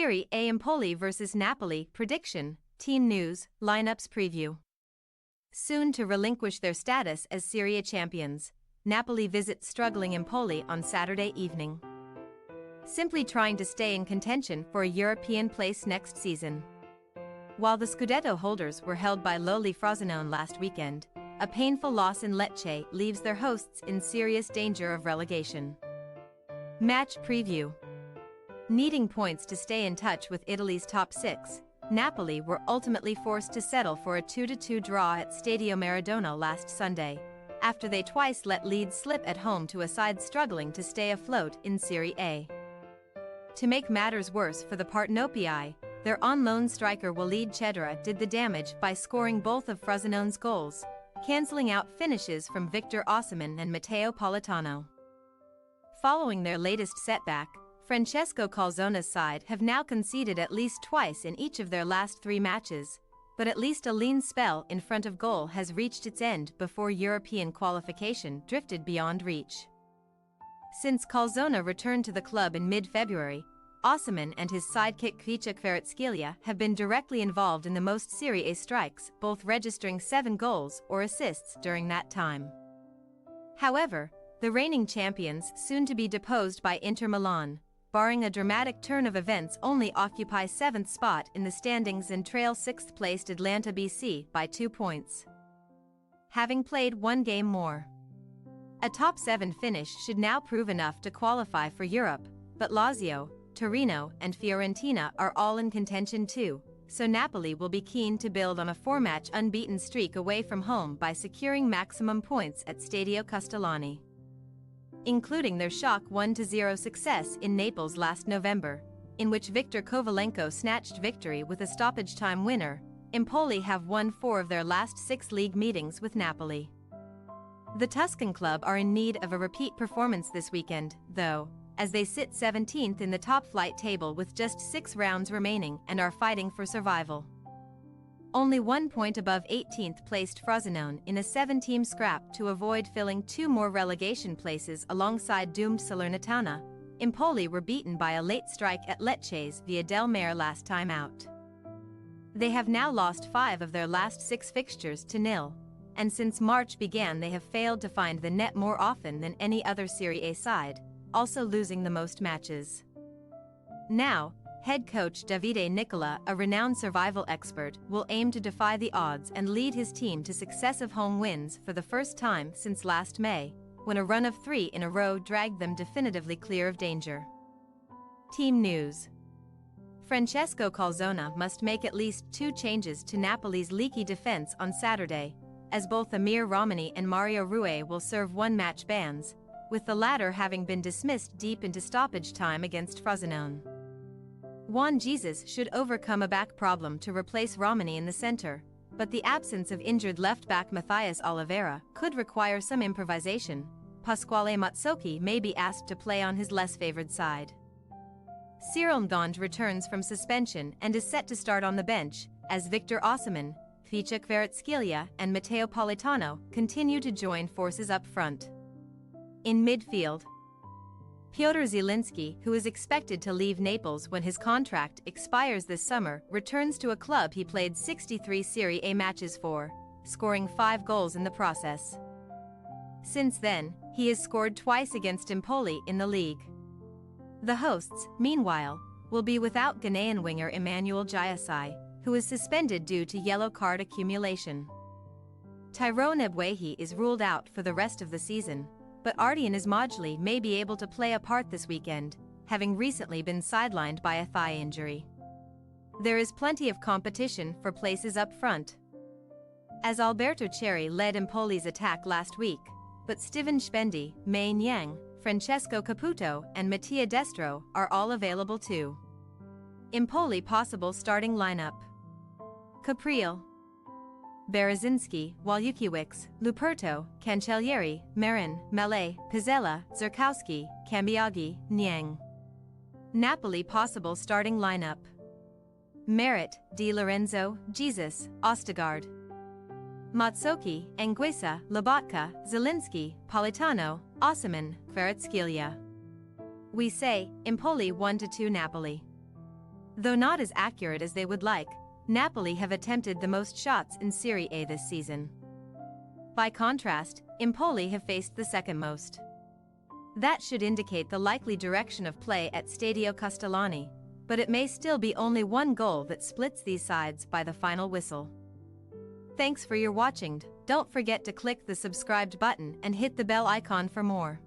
Serie A Empoli vs Napoli prediction, team news, lineups preview. Soon to relinquish their status as Serie A champions, Napoli visits struggling Empoli on Saturday evening, simply trying to stay in contention for a European place next season. While the Scudetto holders were held by lowly Frosinone last weekend, a painful loss in Lecce leaves their hosts in serious danger of relegation. Match preview. Needing points to stay in touch with Italy's top six, Napoli were ultimately forced to settle for a 2-2 draw at Stadio Maradona last Sunday, after they twice let leads slip at home to a side struggling to stay afloat in Serie A. To make matters worse for the Partenopei, their on-loan striker Walid Chedira did the damage by scoring both of Frosinone's goals, cancelling out finishes from Victor Osimhen and Matteo Politano. Following their latest setback, Francesco Calzona's side have now conceded at least twice in each of their last 3 matches, but at least a lean spell in front of goal has reached its end before European qualification drifted beyond reach. Since Calzona returned to the club in mid-February, Osimhen and his sidekick Kvaratskhelia have been directly involved in the most Serie A strikes, both registering 7 goals or assists during that time. However, the reigning champions, soon to be deposed by Inter Milan, barring a dramatic turn of events, only occupy 7th spot in the standings and trail 6th-placed Atalanta BC by 2 points, having played 1 game more. A top 7 finish should now prove enough to qualify for Europe, but Lazio, Torino and Fiorentina are all in contention too, so Napoli will be keen to build on a 4-match unbeaten streak away from home by securing maximum points at Stadio Castellani, including their shock 1-0 success in Naples last November, in which Viktor Kovalenko snatched victory with a stoppage-time winner. Empoli have won 4 of their last 6 league meetings with Napoli. The Tuscan club are in need of a repeat performance this weekend, though, as they sit 17th in the top-flight table with just 6 rounds remaining and are fighting for survival. Only 1 point above 18th placed Frosinone in a 7-team scrap to avoid filling 2 more relegation places alongside doomed Salernitana. Empoli were beaten by a late strike at Lecce's Via del Mare last time out. They have now lost 5 of their last 6 fixtures to 0, and since March began they have failed to find the net more often than any other Serie A side, also losing the most matches. Now, head coach Davide Nicola, a renowned survival expert, will aim to defy the odds and lead his team to successive home wins for the first time since last May, when a run of 3 in a row dragged them definitively clear of danger. Team news. Francesco Calzona must make at least 2 changes to Napoli's leaky defense on Saturday, as both Amir Romani and Mario Rui will serve 1-match bans, with the latter having been dismissed deep into stoppage time against Frosinone. Juan Jesus should overcome a back problem to replace Romani in the center, but the absence of injured left-back Matthias Oliveira could require some improvisation. Pasquale Mazzocchi may be asked to play on his less favored side. Cyril Ndonde returns from suspension and is set to start on the bench, as Victor Osimhen, Kvaratskhelia and Matteo Politano continue to join forces up front. In midfield, Piotr Zielinski, who is expected to leave Naples when his contract expires this summer, returns to a club he played 63 Serie A matches for, scoring 5 goals in the process. Since then, he has scored twice against Empoli in the league. The hosts, meanwhile, will be without Ghanaian winger Emmanuel Jayasai, who is suspended due to yellow card accumulation. Tyrone Ebwehi is ruled out for the rest of the season, but Ardian Ismaili may be able to play a part this weekend, having recently been sidelined by a thigh injury. There is plenty of competition for places up front, as Alberto Cherry led Empoli's attack last week, but Steven Spendi, Main Yang, Francesco Caputo and Mattia Destro are all available too. Empoli possible starting lineup: Capriel, Berezinski, Walukiewicz, Luperto, Cancellieri, Marin, Mele, Pizzella, Zerkowski, Cambiaghi, Niang. Napoli possible starting lineup: Merit, Di Lorenzo, Jesus, Ostegard, Mazzocchi, Anguissa, Lobotka, Zielinski, Politano, Osimhen, Kvaratskhelia. We say, Empoli 1-2 Napoli. Though not as accurate as they would like, Napoli have attempted the most shots in Serie A this season. By contrast, Empoli have faced the second most. That should indicate the likely direction of play at Stadio Castellani, but it may still be only one goal that splits these sides by the final whistle. Thanks for your watching. Don't forget to click the subscribed button and hit the bell icon for more.